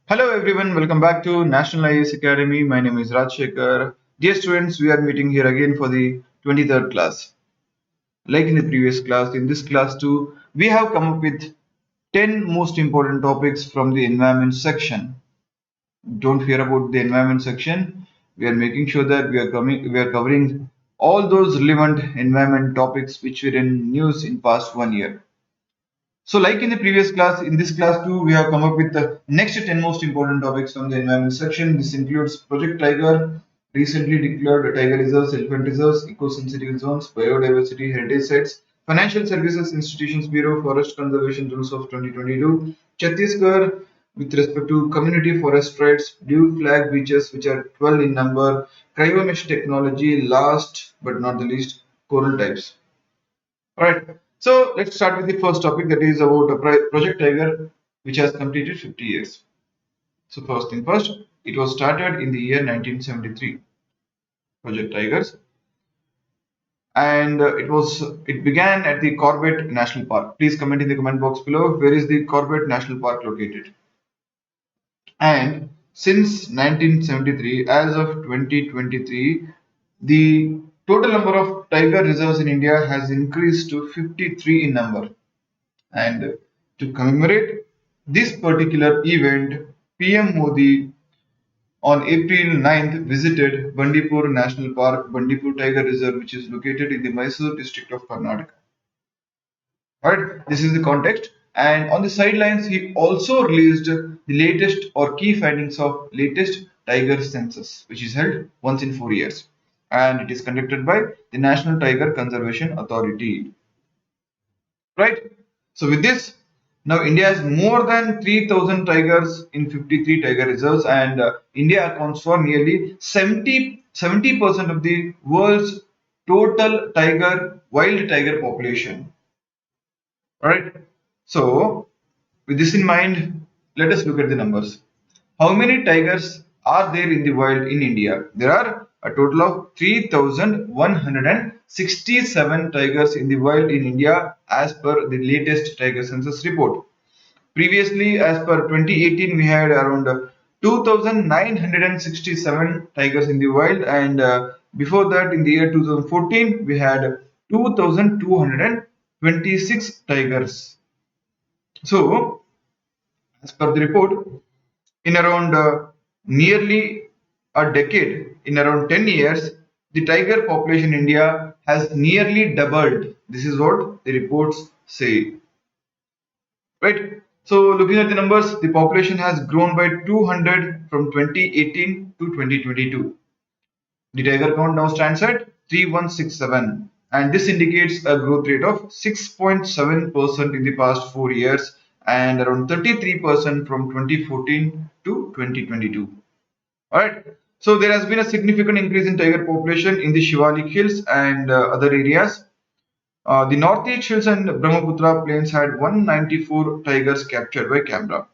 Hello everyone, welcome back to National IAS Academy. My name is Rajshekhar. Dear students, we are meeting here again for the 23rd class. Like in the previous class, in this class too, we have come up with 10 most important topics from the environment section. Don't fear about the environment section. We are making sure that we are covering all those relevant environment topics which were in news in past 1 year. So, like in the previous class, in this class too, we have come up with the next 10 most important topics from the environment section. This includes Project Tiger, recently declared tiger reserves, elephant reserves, eco-sensitive zones, biodiversity heritage sites, Financial Services Institutions Bureau, Forest Conservation Rules of 2022, Chhattisgarh with respect to community forest rights, blue flag beaches, which are 12 in number, Cryomesh technology, last but not the least, coral types. Alright, so let's start with the first topic, that is about Project Tiger, which has completed 50 years. So first thing first, it was started in the year 1973, Project Tigers, and it began at the Corbett National Park. Please comment in the comment box below, where is the Corbett National Park located? And since 1973, as of 2023, the total number of tiger reserves in India has increased to 53 in number. And to commemorate this particular event, PM Modi on April 9th visited Bandipur National Park, Bandipur Tiger Reserve, which is located in the Mysore district of Karnataka. Alright, this is the context. And on the sidelines, he also released the latest or key findings of latest tiger census, which is held once in 4 years. And it is conducted by the National Tiger Conservation Authority. Right? So with this, now India has more than 3,000 tigers in 53 tiger reserves, and India accounts for nearly 70% of the world's total wild tiger population. Alright, so with this in mind, let us look at the numbers. How many tigers are there in the wild in India? There are a total of 3,167 tigers in the wild in India as per the latest tiger census report. Previously, as per 2018, we had around 2,967 tigers in the wild, and before that, in the year 2014, we had 2,226 tigers. So, as per the report, in around nearly a decade, in around 10 years, the tiger population in India has nearly doubled. This is what the reports say. Right? So, looking at the numbers, the population has grown by 200 from 2018 to 2022. The tiger count now stands at 3167, and this indicates a growth rate of 6.7% in the past 4 years and around 33% from 2014 to 2022. Alright, so there has been a significant increase in tiger population in the Shivalik Hills and other areas. The Northeast Hills and Brahmaputra plains had 194 tigers captured by camera.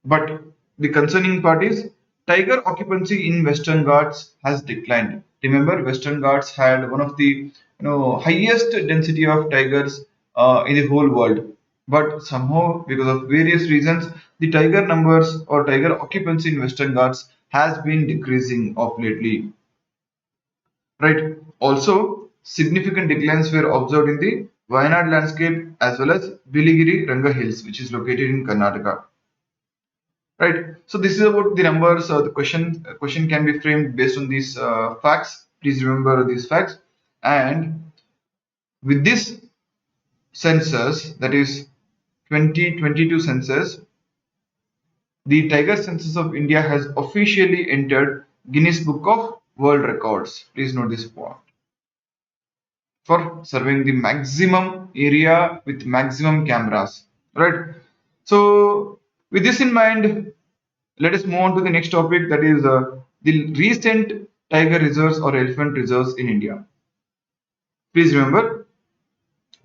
But the concerning part is tiger occupancy in Western Ghats has declined. Remember, Western Ghats had one of the highest density of tigers in the whole world. But somehow, because of various reasons, the tiger numbers or tiger occupancy in Western Ghats has been decreasing of lately. Right. Also, significant declines were observed in the Wayanad landscape as well as Biligiri Ranga Hills, which is located in Karnataka. Right. So this is about the numbers. The question can be framed based on these facts. Please remember these facts. And with this census, that is 2022 census, the tiger census of India has officially entered Guinness Book of World Records. Please note this point. For surveying the maximum area with maximum cameras. Right. So with this in mind, let us move on to the next topic, that is the recent tiger reserves or elephant reserves in India. Please remember,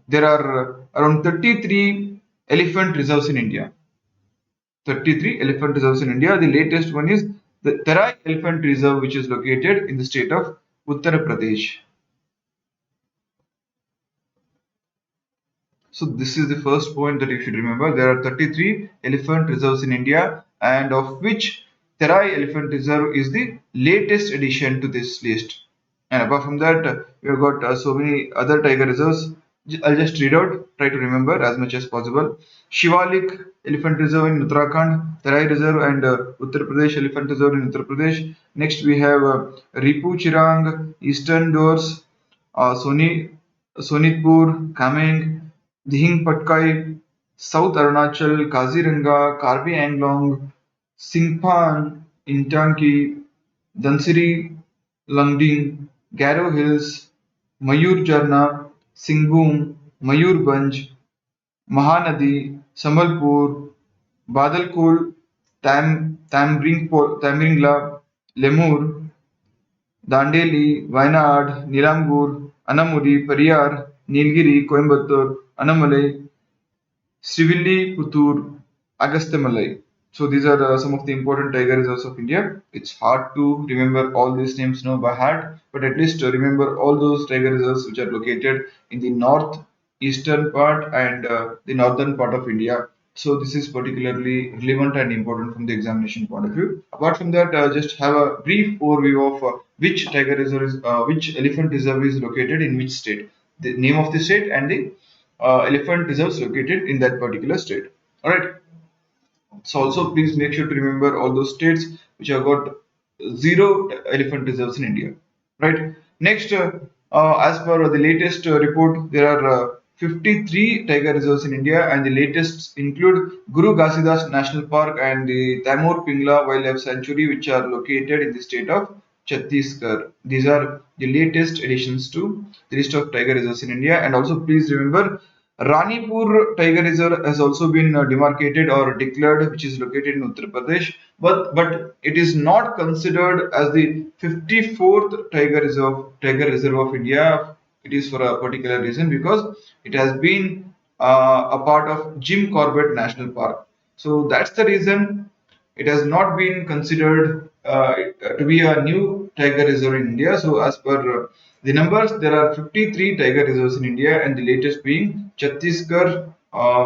there are around 33 elephant reserves in India. 33 elephant reserves in India. The latest one is the Terai Elephant Reserve, which is located in the state of Uttar Pradesh. So this is the first point that you should remember. There are 33 elephant reserves in India, and of which Terai Elephant Reserve is the latest addition to this list. And apart from that, we have got so many other tiger reserves. I'll just read out, try to remember as much as possible. Shivalik Elephant Reserve in Uttarakhand, Terai Reserve and Uttar Pradesh Elephant Reserve in Uttar Pradesh. Next we have Ripu Chirang, Eastern Doors, Soni, Sonitpur, Kameng, Dihing Patkai, South Arunachal, Kaziranga, Karbi Anglong, Singpan, Intanki, Dhansiri, Langding, Garo Hills, Mayur Jarna, Singhbum, Mayurbanj, Mahanadi, Sambalpur, Badalkhol, Tamringla, Lemur, Dandeli, Wayanad, Nilambur, Anamudi, Periyar, Nilgiri, Coimbatore, Annamalai, Srivilli, Agastyamalai. So these are some of the important tiger reserves of India. It's hard to remember all these names now by heart, but at least remember all those tiger reserves which are located in the northeastern part and the northern part of India. So this is particularly relevant and important from the examination point of view. Apart from that, just have a brief overview of which tiger reserve is, which elephant reserve is located in which state, the name of the state and the elephant reserves located in that particular state. All right. So also please make sure to remember all those states which have got zero elephant reserves in India. Right. Next, as per the latest report, there are 53 tiger reserves in India, and the latest include Guru Ghasidas National Park and the Tamor Pingla Wildlife Sanctuary, which are located in the state of Chhattisgarh. These are the latest additions to the list of tiger reserves in India. And also please remember Ranipur Tiger Reserve has also been demarcated or declared, which is located in Uttar Pradesh, but it is not considered as the 54th Tiger Reserve of India. It is for a particular reason because it has been a part of Jim Corbett National Park. So that's the reason it has not been considered to be a new tiger reserve in India. So, as per the numbers, there are 53 tiger reserves in India, and the latest being Chhattisgarh,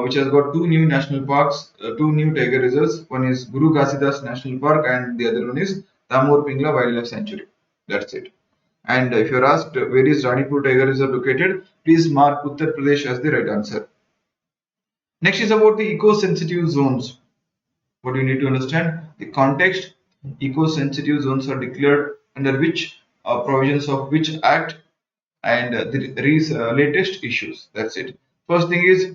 which has got two new national parks, two new tiger reserves. One is Guru Ghasidas National Park, and the other one is Tamor Pingla Wildlife Sanctuary. That's it. And if you're asked where is Ranipur Tiger Reserve located, please mark Uttar Pradesh as the right answer. Next is about the eco-sensitive zones. What you need to understand the context. Eco-sensitive zones are declared under which provisions of which act and the latest issues. That's it. First thing is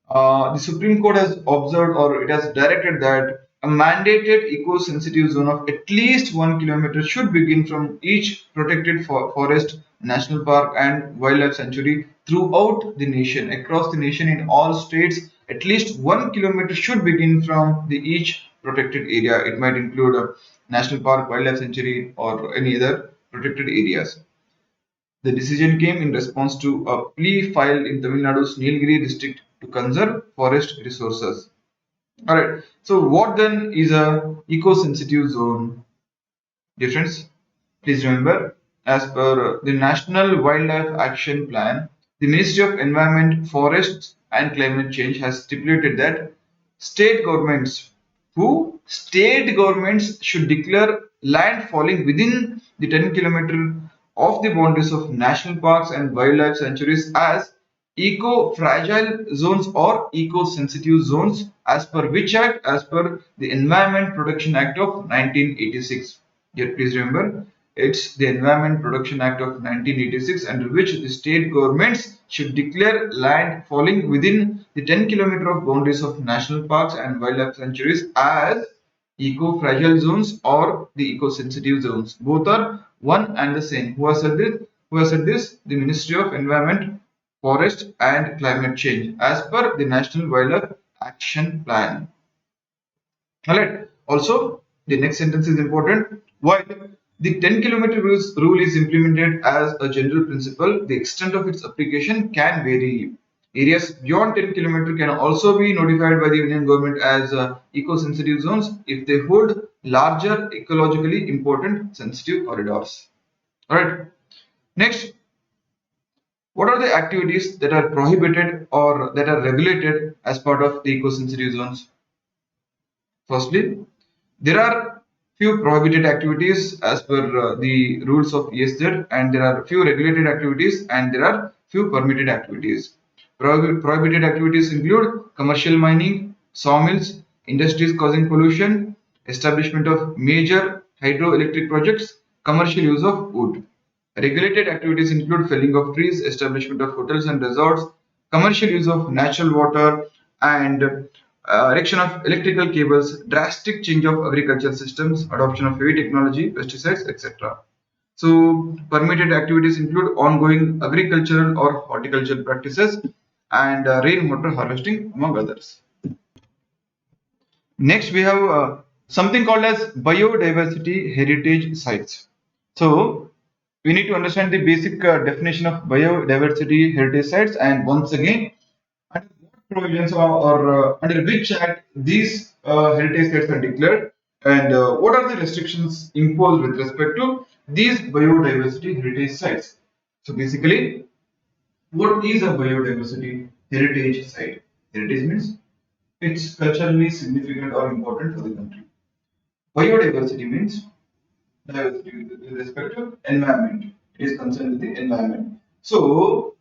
the Supreme Court has observed or it has directed that a mandated eco-sensitive zone of at least 1 kilometer should begin from each protected forest, national park, and wildlife sanctuary throughout the nation, across the nation in all states. At least 1 kilometer should begin from the each protected area. It might include a national park, wildlife sanctuary, or any other protected areas. The decision came in response to a plea filed in Tamil Nadu's Nilgiri district to conserve forest resources. Alright, so what then is a eco-sensitive zone? Dear friends, please remember, as per the National Wildlife Action Plan, the Ministry of Environment, Forests and Climate Change has stipulated that state governments should declare land falling within the 10 kilometer of the boundaries of national parks and wildlife sanctuaries as eco-fragile zones or eco-sensitive zones as per which act? As per the Environment Protection Act of 1986. Yet please remember, it's the Environment Protection Act of 1986 under which the state governments should declare land falling within the 10 kilometer of boundaries of national parks and wildlife sanctuaries as eco-fragile zones or the eco-sensitive zones. Both are one and the same. Who has said this? Who has said this? The Ministry of Environment, Forest and Climate Change as per the National Wildlife Action Plan. Alright. Also, the next sentence is important. While the 10 kilometer rule is implemented as a general principle, the extent of its application can vary. Areas beyond 10 kilometer can also be notified by the Union government as eco-sensitive zones if they hold larger ecologically important sensitive corridors. Alright. Next, what are the activities that are prohibited or that are regulated as part of the eco-sensitive zones? Firstly, there are few prohibited activities as per the rules of ESZ, and there are few regulated activities and there are few permitted activities. Prohibited activities include commercial mining, sawmills, industries causing pollution, establishment of major hydroelectric projects, commercial use of wood. Regulated activities include felling of trees, establishment of hotels and resorts, commercial use of natural water, and erection of electrical cables, drastic change of agricultural systems, adoption of heavy technology, pesticides, etc. So, permitted activities include ongoing agricultural or horticultural practices and rainwater harvesting, among others. Next, we have something called as biodiversity heritage sites. So, we need to understand the basic definition of biodiversity heritage sites, and once again, under what provisions or under which act these heritage sites are declared, and what are the restrictions imposed with respect to these biodiversity heritage sites. So, basically, what is a biodiversity heritage site? Heritage means it's culturally significant or important for the country. Biodiversity means diversity with respect to environment. It is concerned with the environment. So,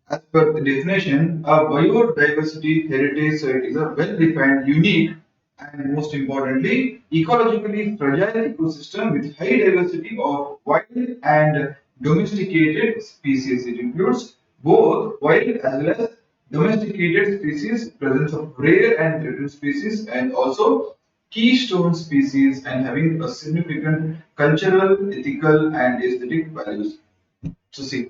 as per the definition, a biodiversity heritage site is a well-defined, unique, and most importantly, ecologically fragile ecosystem with high diversity of wild and domesticated species. It includes both wild as well as domesticated species, presence of rare and threatened species, and also keystone species, and having a significant cultural, ethical, and aesthetic values. So see,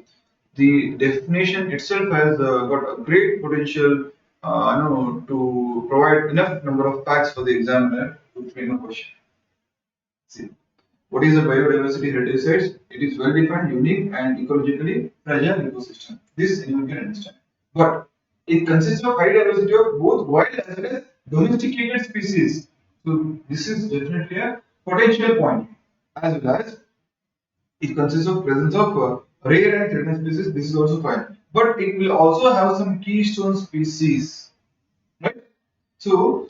the definition itself has got a great potential, to provide enough number of facts for the examiner to frame a question. See, what is a biodiversity heritage site? It is well defined, unique, and ecologically fragile ecosystem. This anyone can understand. But it consists of high diversity of both wild as well as domesticated species. So this is definitely a potential point, as well as it consists of presence of rare and threatened species. This is also fine, but it will also have some keystone species, right? So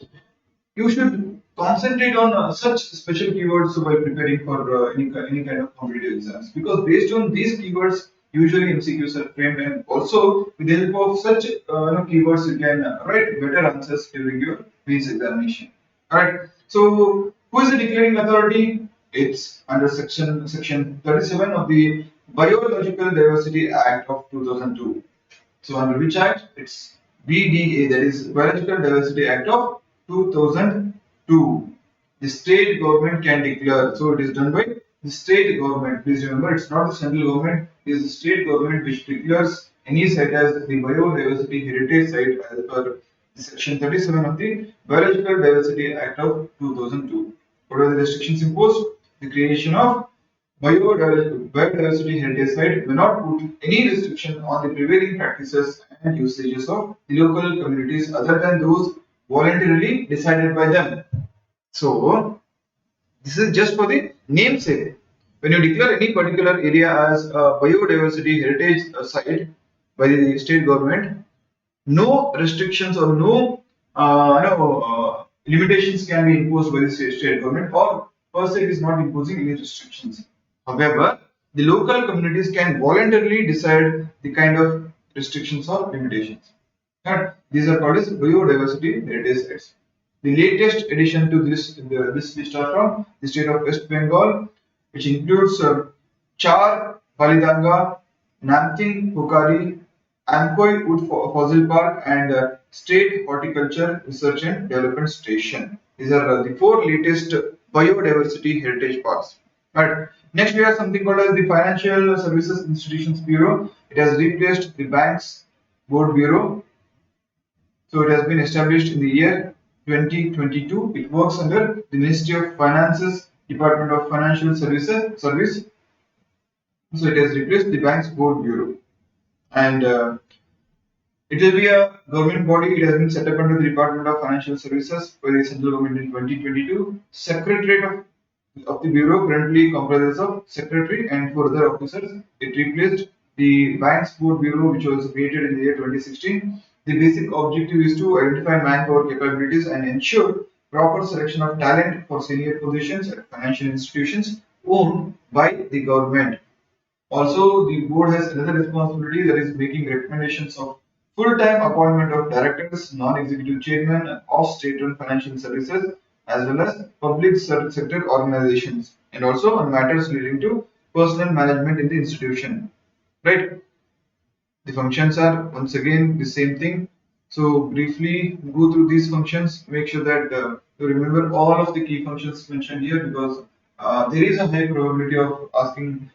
you should concentrate on such special keywords while preparing for any kind of competitive exams, because based on these keywords, usually MCQs are framed, and also with the help of such keywords, you can write better answers during your mains examination. Alright, so who is the declaring authority? It's under section 37 of the Biological Diversity Act of 2002. So under which act? It's BDA, that is Biological Diversity Act of 2002. The state government can declare. So it is done by the state government. Please remember, it's not the central government. It is the state government which declares any site as the biodiversity heritage site as per Section 37 of the Biological Diversity Act of 2002. What are the restrictions imposed? The creation of biodiversity heritage site may not put any restriction on the prevailing practices and usages of the local communities other than those voluntarily decided by them. So, this is just for the namesake. When you declare any particular area as a biodiversity heritage site by the state government, no restrictions or no limitations can be imposed by the state government, or per se is not imposing any restrictions. However, the local communities can voluntarily decide the kind of restrictions or limitations. And these are called as biodiversity heritage sites. The latest addition to this list are from the state of West Bengal, which includes Char Balidanga, Namting Pukari, Amkoi Wood Fossil Park, and State Horticulture Research and Development Station. These are the four latest biodiversity heritage parks. Right. Next, we have something called as the Financial Services Institutions Bureau. It has replaced the Banks Board Bureau. So it has been established in the year 2022. It works under the Ministry of Finances, Department of Financial Service. So it has replaced the Banks Board Bureau, and it will be a government body. It has been set up under the Department of Financial Services by the central government in 2022. Secretariat of the Bureau currently comprises of Secretary and 4 other officers. It replaced the Bank Sport Bureau, which was created in the year 2016, the basic objective is to identify manpower capabilities and ensure proper selection of talent for senior positions at financial institutions owned by the government. Also, the board has another responsibility, that is making recommendations of full-time appointment of directors, non-executive chairman of state-run financial services, as well as public sector organizations, and also on matters relating to personal management in the institution. Right? The functions are once again the same thing. So briefly go through these functions. Make sure that you remember all of the key functions mentioned here, because there is a high probability of asking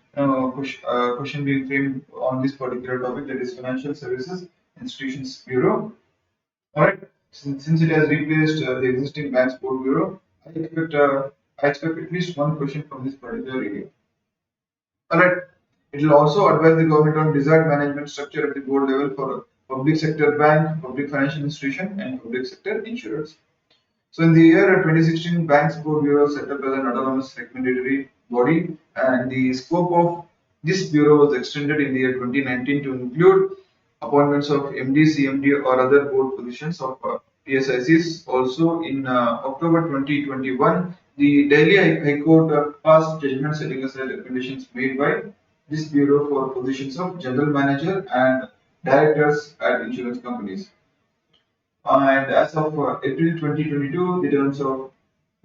question being framed on this particular topic, that is Financial Services Institutions Bureau. Alright, since it has replaced the existing Bank Sport Bureau, I expect at least one question from this particular area. Alright, it will also advise the government on desired management structure at the board level for public sector bank, public financial institution, and public sector insurers. So in the year 2016, Banks Board Bureau set up as an autonomous regulatory body, and the scope of this bureau was extended in the year 2019 to include appointments of MD, CMD, or other board positions of PSICs. Also, in October 2021, the Delhi High Court passed judgment setting aside recommendations made by this bureau for positions of general manager and directors at insurance companies. And as of April 2022, the terms of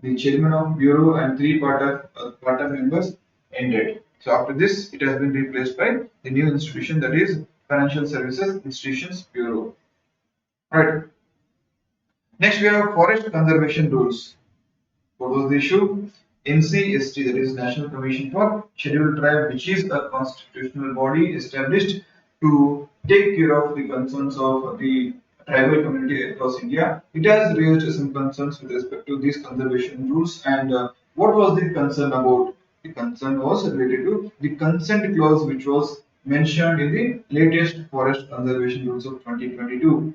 the chairman of bureau and three part-time members ended. So after this, it has been replaced by the new institution, that is Financial Services Institutions Bureau. Right. Next, we have forest conservation rules. What was the issue? NCST, that is National Commission for Scheduled Tribe, which is a constitutional body established to take care of the concerns of the tribal community across India. It has raised some concerns with respect to these conservation rules. And what was the concern about? The concern was related to the consent clause, which was mentioned in the latest forest conservation rules of 2022.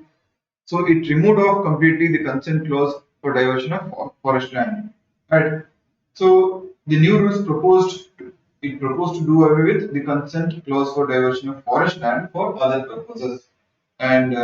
So it removed off completely the consent clause for diversion of forest land. Right. So the new rules proposed to do away with the consent clause for diversion of forest land for other purposes. And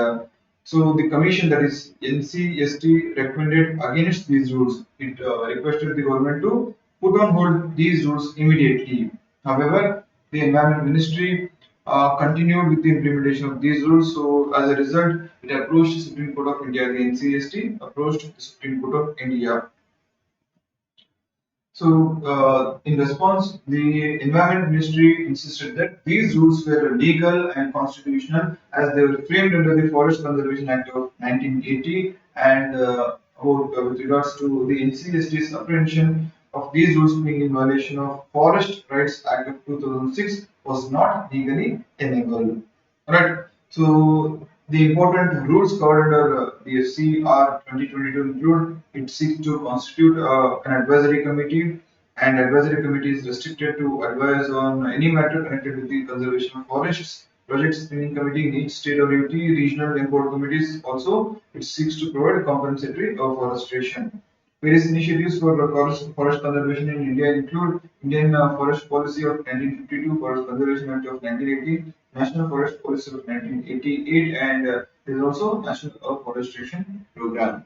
so the commission, that is NCST, recommended against these rules. It requested the government to put on hold these rules immediately. However, the Environment Ministry continued with the implementation of these rules. So as a result, it approached the Supreme Court of India. The NCST approached the Supreme Court of India. So, in response, the Environment Ministry insisted that these rules were legal and constitutional, as they were framed under the Forest Conservation Act of 1980, and with regards to the NCST's apprehension of these rules being in violation of Forest Rights Act of 2006 was not legally tenable. Right. So the important rules covered under the FCR 2022 include: it seeks to constitute an advisory committee, and advisory committee is restricted to advise on any matter connected with the conservation of forests. Project screening committee in each state or UT, regional import committees also, it seeks to provide compensatory afforestation. Various initiatives for forest conservation in India include Indian Forest Policy of 1952, Forest Conservation Act of 1980, National Forest Policy of 1988, and there is also National Afforestation Program.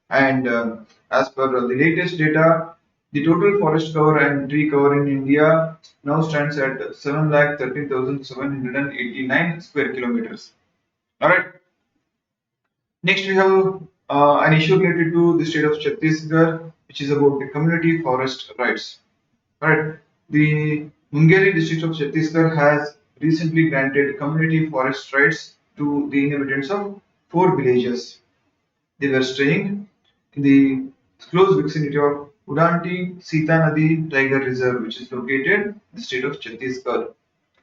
And as per the latest data, the total forest cover and tree cover in India now stands at 7,13,789 square kilometers. All right. Next, we have an issue related to the state of Chhattisgarh, which is about the community forest rights. Right. The Mungeri district of Chhattisgarh has recently granted community forest rights to the inhabitants of four villages. They were staying in the close vicinity of Udanti Sita Nadi Tiger Reserve, which is located in the state of Chhattisgarh.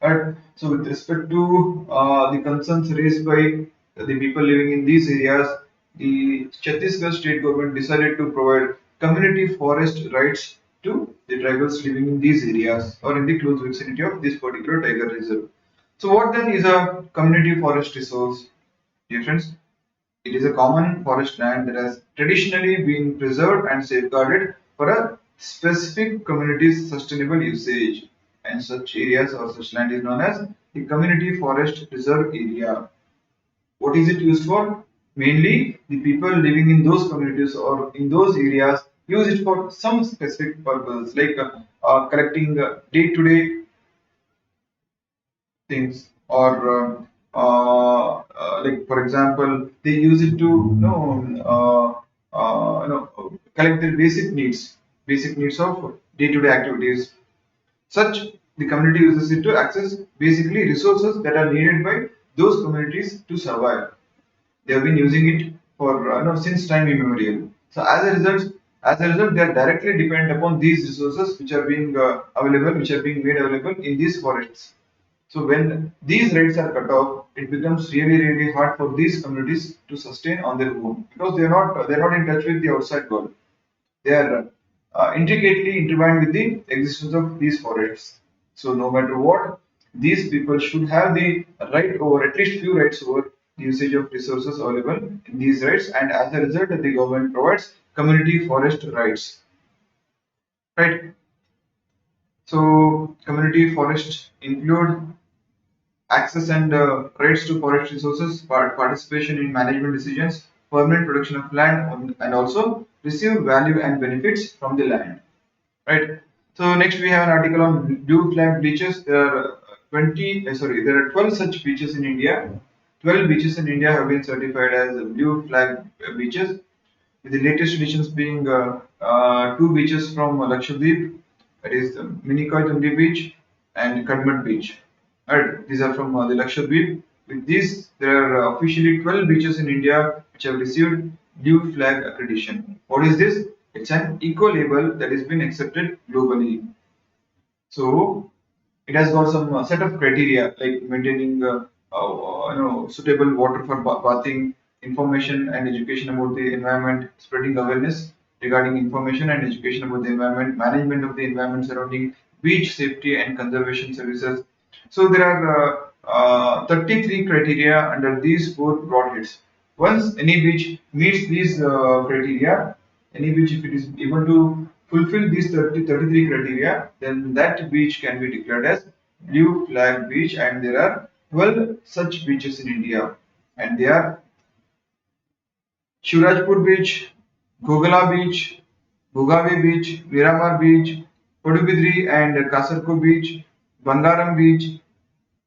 Right. So, with respect to the concerns raised by the people living in these areas, the Chhattisgarh state government decided to provide community forest rights to the tribals living in these areas or in the close vicinity of this particular tiger reserve. So, what then is a community forest resource? Dear friends, it is a common forest land that has traditionally been preserved and safeguarded for a specific community's sustainable usage. And such areas or such land is known as the community forest reserve area. What is it used for? Mainly, the people living in those communities or in those areas use it for some specific purpose, like collecting day-to-day things, or like for example, they use it to collect their basic needs of day-to-day activities. Such the community uses it to access basically resources that are needed by those communities to survive. They have been using it for since time immemorial. So as a result, they are directly dependent upon these resources which are being available, which are being made available in these forests. So when these rights are cut off, it becomes really hard for these communities to sustain on their own because they're not in touch with the outside world. They are intricately intertwined with the existence of these forests. So no matter what, these people should have the right over at least few rights over the usage of resources available in these rights, and as a result, the government provides community forest rights. Right. So community forests include access and rights to forest resources, participation in management decisions, permanent protection of land, and also receive value and benefits from the land. Right. So next we have an article on blue flag beaches. There are there are 12 such beaches in India. 12 beaches in India have been certified as blue flag beaches, with the latest additions being two beaches from Lakshadweep, that is Minikoy Tundi Beach and Kadmat Beach. Right, these are from the Lakshadweep. With these, there are officially 12 beaches in India which have received blue flag accreditation. What is this? It's an eco label that has been accepted globally. So it has got some set of criteria like maintaining suitable water for bathing, information and education about the environment, spreading awareness regarding information and education about the environment, management of the environment surrounding beach safety and conservation services. So there are 33 criteria under these four broad heads. Once any beach meets these criteria, any beach, if it is able to fulfill these 33 criteria, then that beach can be declared as blue flag beach, and there are 12 such beaches in India, and they are Shivrajpur Beach, Gogala Beach, Bhugavi Beach, Miramar Beach, Padubidri and Kasarko Beach, Bangaram Beach,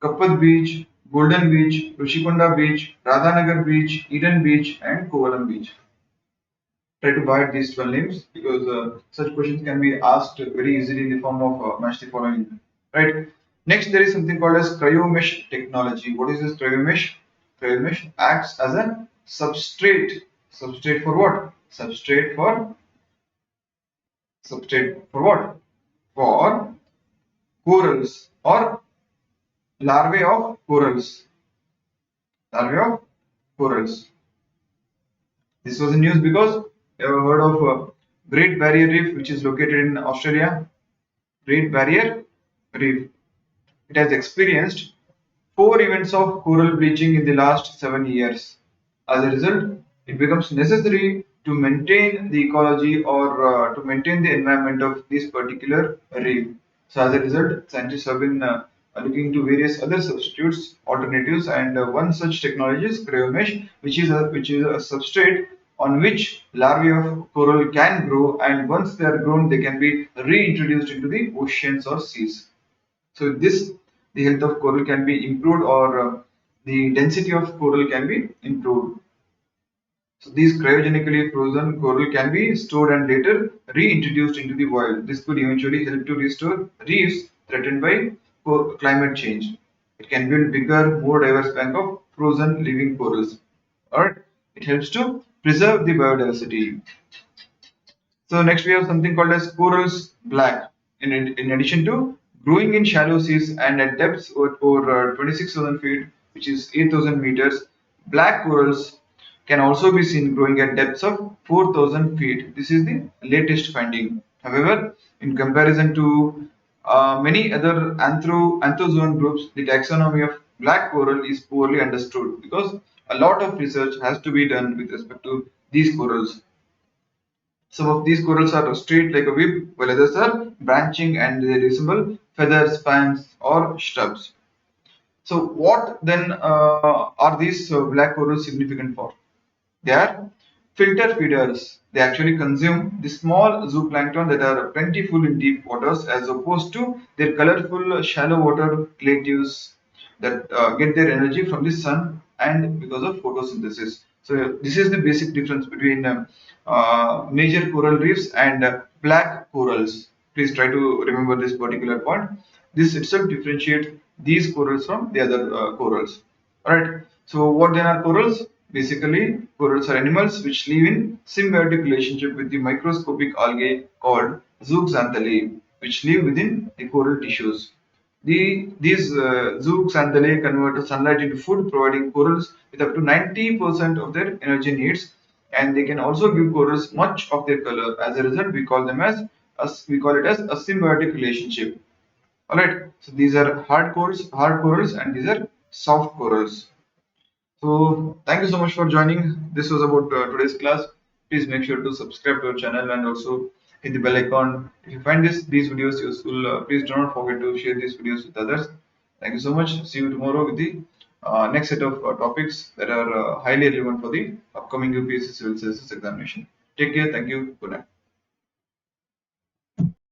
Kapad Beach, Golden Beach, Rushikonda Beach, Radhanagar Beach, Eden Beach, and Kovalam Beach. Try to buy these 12 names because such questions can be asked very easily in the form of match the following. Right. Next, there is something called as Cryomesh technology. What is this Cryomesh? Cryomesh acts as a substrate. Substrate for what? Substrate for what? For corals or larvae of corals. Larvae of corals. This was in news because you have heard of Great Barrier Reef, which is located in Australia. Great Barrier Reef. It has experienced four events of coral bleaching in the last 7 years. As a result, it becomes necessary to maintain the ecology or to maintain the environment of this particular reef. So, as a result, scientists have been looking into various other substitutes, alternatives, and one such technology is Cryomesh, which is a substrate on which larvae of coral can grow, and once they are grown, they can be reintroduced into the oceans or seas. So this the health of coral can be improved, or the density of coral can be improved. So these cryogenically frozen coral can be stored and later reintroduced into the wild. This could eventually help to restore reefs threatened by climate change. It can build bigger, more diverse bank of frozen living corals. Or it helps to preserve the biodiversity. So next we have something called as corals black. In addition to growing in shallow seas and at depths over 26,000 feet, which is 8,000 meters, black corals can also be seen growing at depths of 4,000 feet. This is the latest finding. However, in comparison to many other anthozoan groups, the taxonomy of black coral is poorly understood because a lot of research has to be done with respect to these corals. Some of these corals are straight like a whip, while others are branching and they resemble feathers, spines, or shrubs. So what then are these black corals significant for? They are filter feeders. They actually consume the small zooplankton that are plentiful in deep waters as opposed to their colorful shallow water relatives that get their energy from the sun and because of photosynthesis. So this is the basic difference between major coral reefs and black corals. Please try to remember this particular point. This itself differentiates these corals from the other corals. Alright, so what then are corals? Basically, corals are animals which live in symbiotic relationship with the microscopic algae called zooxanthellae, which live within the coral tissues. These zooxanthellae convert sunlight into food, providing corals with up to 90% of their energy needs, and they can also give corals much of their color. As a result, we call it as a symbiotic relationship. All right. So these are hard corals, and these are soft corals. So thank you so much for joining. This was about today's class. Please make sure to subscribe to our channel and also hit the bell icon. If you find these videos useful, please do not forget to share these videos with others. Thank you so much. See you tomorrow with the next set of topics that are highly relevant for the upcoming UPSC Civil Services examination. Take care. Thank you. Good night.